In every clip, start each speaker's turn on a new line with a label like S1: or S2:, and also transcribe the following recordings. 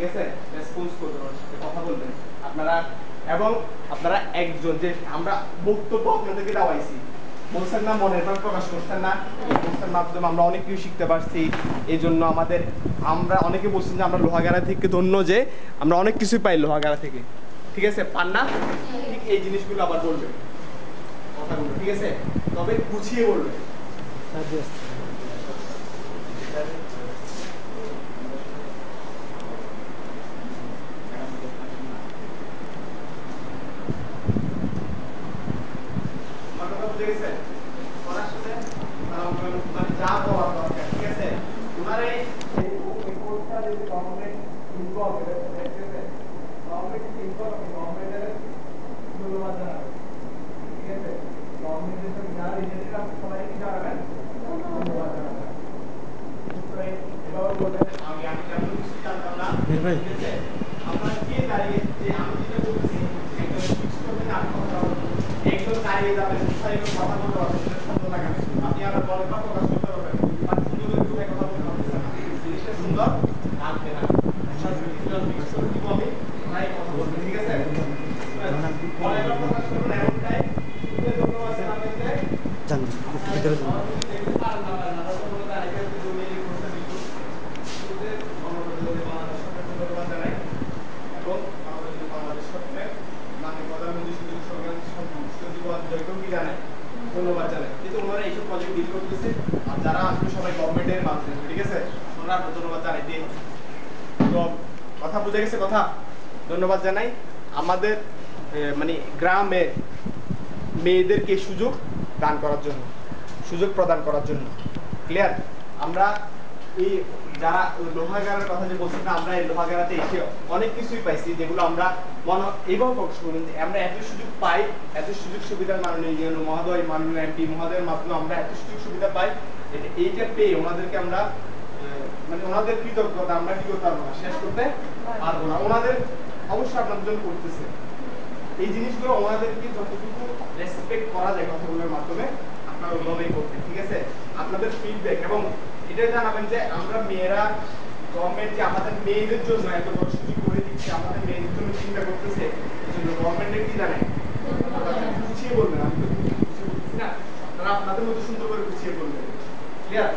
S1: আছে, রেসপন্স করবেন, ওর সাথে কথা বলবেন আপনারা। এবং আপনারা একজন যে আমরা বক্তব্য আপনাদেরকে দেওয়াইছি, বলছেন না মনের ভাব প্রকাশ করছেন না, এই কোর্সের মাধ্যমে আমরা অনেক কিছু শিখতে পারছি। এই জন্য আমরা অনেকে বলছেন যে আমরা লোহাগাড়া থেকে ধন্য যে আমরা অনেক কিছুই পাই লোহাগাড়া থেকে, ঠিক আছে? পান না? ঠিক এই জিনিসগুলো আবার বলবেন কথাগুলো, ঠিক আছে? তবে গুছিয়ে বলবেন। আমার কথা বুঝে গেছে? ওনার সাথে মানে যা বলার দরকার, ঠিক আছে? ওনার এই কোর্সটা যদি গভর্নমেন্ট ইনভলভ হবে, ঠিক আছে? গভর্নমেন্ট ইনভলভ হবে, গভর্নমেন্টের ধন্যবাদ জানাবেন, ঠিক আছে? গভর্নমেন্টের সাথে যারা রিলেটেড আছে সবাই কি জানাবেন? ধন্যবাদ জানাবেন। এবার বলবেন আমি তেমন কিছু জানতাম না, ঠিক আছে? আপনার কে দাঁড়িয়ে যে আমি যেটা বলছি একদম ফিক্স করবেন, আর কথা একদম দাঁড়িয়ে যাবেন, কথা বলতে পারবেন, সেটা সুন্দর লাগে। আপনি আর বলেন না প্রকাশ করতে পারবেন, আর সুন্দর করে দুটো কথা বলতে পারবেন না, জিনিসটা সুন্দর লাগবে না। আমি কথা বলবো, ঠিক আছে? বলেন না প্রকাশ করবেন এমনটাই ধন্যবাদ জানাবেন যে ভিতরে ধন্যবাদ জানাই। কিন্তু ওনারা এইসব প্রজেক্ট ডিল করতেছে, আর যারা আসলে সবাই গভর্নমেন্টের মাধ্যমে, ঠিক আছে? ওনারা ধন্যবাদ জানাই দিন। তো কথা বুঝে গেছে? কথা ধন্যবাদ জানাই আমাদের মানে গ্রামে মেয়েদেরকে সুযোগ দান করার জন্য, সুযোগ প্রদান করার জন্য। ক্লিয়ার? আমরা এই যারা লোহাগাড়ার কথা যে বলছি না, আমরা এই লোহাগাড়াতে এসে অনেক কিছুই পাইছি যেগুলো আমরা এইভাবে প্রকাশ করি যে আমরা এত সুযোগ পাই, এত সুযোগ সুবিধা মাননীয় মহোদয়, মাননীয় এমপি মহোদয়ের মাধ্যমে আমরা এত সুযোগ সুবিধা পাই, এইটা পেয়ে ওনাদেরকে আমরা মানে ওনাদের কৃতজ্ঞতা আমরা কি করতে পারবো না, শেষ করতে পারবো না। ওনাদের অবশ্যই আপনাদের জন্য করতেছে এই জিনিসগুলো, ওনাদেরকে যতটুকু রেসপেক্ট করা যায় কথাগুলোর মাধ্যমে আপনারা ওইভাবেই করবেন, ঠিক আছে? আপনাদের ফিডব্যাক এবং এটা জানাবেন যে আমরা মেয়েরা গভর্নমেন্ট যে আমাদের মেয়েদের জন্য এত বড় সুযোগ করে দিচ্ছে, আমাদের মেয়েদের জন্য চিন্তা করতেছে, এই জন্য গভর্নমেন্টের কি জানেন গুছিয়ে বলবেন। আমি তো গুছিয়ে বলতেছি না, আপনারা আপনাদের মতো সুন্দর করে গুছিয়ে বলবেন। ক্লিয়ার?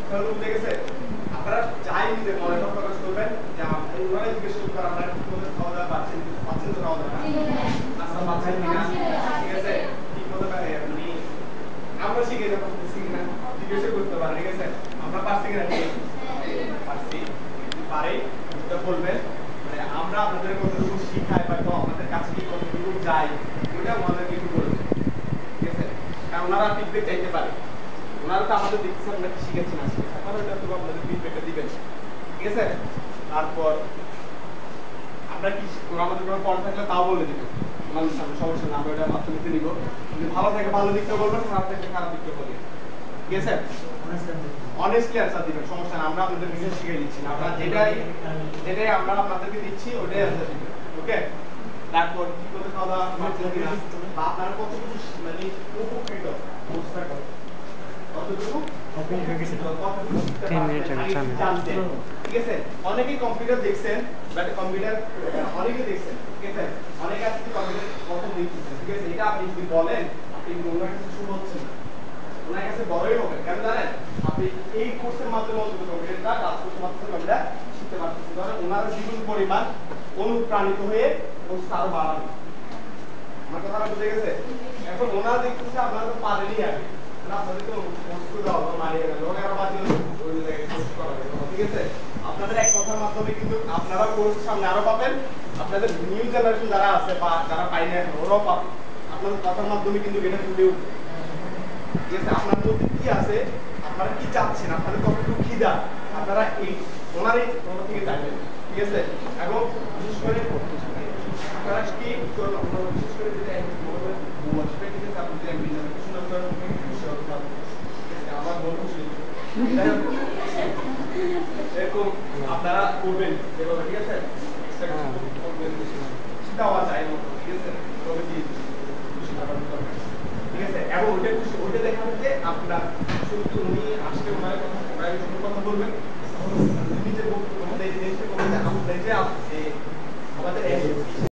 S1: তাহলে বুঝে গেছে? আপনারা যাই নিজের মনে প্রকাশ করবেন যে ওনারা জিজ্ঞেস করবেন আপনারা ঠিক মতো খাওয়া দাওয়া পাচ্ছেন তো খাওয়া দাওয়া নাস্তা পাচ্ছেন কিনা, ঠিক আছে? ঠিক মতো মানে আমরা শিখে যাবো কিনা জিজ্ঞেস করতে পারেন, ঠিক আছে? আমরা পারছি কিনা, ঠিক পারছি পারে এটা বলবেন। মানে আমরা আপনাদের কতটুকু শিখাই বা আপনাদের কাছে কি কতটুকু যাই ওইটা আমাদের কিছু বলবেন, ঠিক আছে? কারণ ওনারা ফিডব্যাক চাইতে পারে, ওনারা তো আমাদের দেখতেছে আমরা কি শিখেছি না শিখেছি, আপনারা আপনাদের ফিডব্যাকটা দিবেন, ঠিক আছে? তারপর আমরা কি আমাদের কোনো পড়া থাকলে তাও বলে দিবেন, আমাদের সামনে সমস্যা না, আমরা ওটা মাত্র নিতে নিব। যদি ভালো থাকে ভালো দিকটা বলবেন, খারাপ থাকলে খারাপ দিকটা বলবেন, ঠিক আছে? অনেস্টলি অ্যান্সার দিবেন, সমস্যা না, আমরা আপনাদের বিশেষ শিখিয়ে দিচ্ছি না, আপনারা যেটাই আমরা আপনাদেরকে দিচ্ছি ওটাই অ্যান্সার দিবেন, ওকে? তারপর কি করে খাওয়া দাওয়া করছেন কিনা বা আপনারা কতটুকু মানে উপকৃত বুঝতে পারবেন, কতটুকু ঠিক আছে? অনেকেই কম্পিউটার দেখছেন, বাট কম্পিউটার অনেকে দেখছেন, ঠিক আছে? অনেকে আছে কম্পিউটার কত দেখছেন, ঠিক আছে? এটা আপনি যদি বলেন আপনি ওনার কাছে শুরু হচ্ছে না, ওনার কাছে বড়ই হবে, কেন জানেন? আপনি এই কোর্সের মাধ্যমে অন্তত কম্পিউটারটা কাজ করতে পারছেন, কম্পিউটার শিখতে পারতেছেন, ধরেন ওনার জীবন পরিমাণ অনুপ্রাণিত হয়ে কোর্সটা আরো বাড়াবে। আমার কথাটা বুঝে গেছে? এখন ওনারা দেখতেছে আপনারা তো পারেনই আগে, আপনাদের তো কোর্স করে দাও মারিয়ে গেল, ওরা আবার বাদ ওই জায়গায় কোর্স করা গেল, ঠিক আছে? আপনাদের এক কথার মাধ্যমে কিন্তু আপনারা কোর্স সামনে আরো পাবেন, আপনাদের নিউ জেনারেশন যারা আছে বা যারা পাই না এখন ওরাও পাবে, আপনাদের কথার মাধ্যমে কিন্তু এটা ফুটে উঠবে, ঠিক আছে? আপনার মধ্যে কি আছে, আপনারা কি চাচ্ছেন, আপনাদের কতটুকু খিদা, আপনারা এই ওনারই কোনো থেকে চাইবেন, ঠিক আছে? এবং বিশেষ করে আপনারা কি বিশেষ করে যেটা আমার বলবো এরকম আপনারা করবেন যেভাবে, ঠিক আছে? দেওয়া যায় না, ঠিক আছে? তবে দিয়ে ঠিক আছে? এবং ওইটা দেখাবে যে আপনার শুধু উনি আসলে ওনার কথা বলবেন, নিজের বক্তব্য দেখবে আমাদের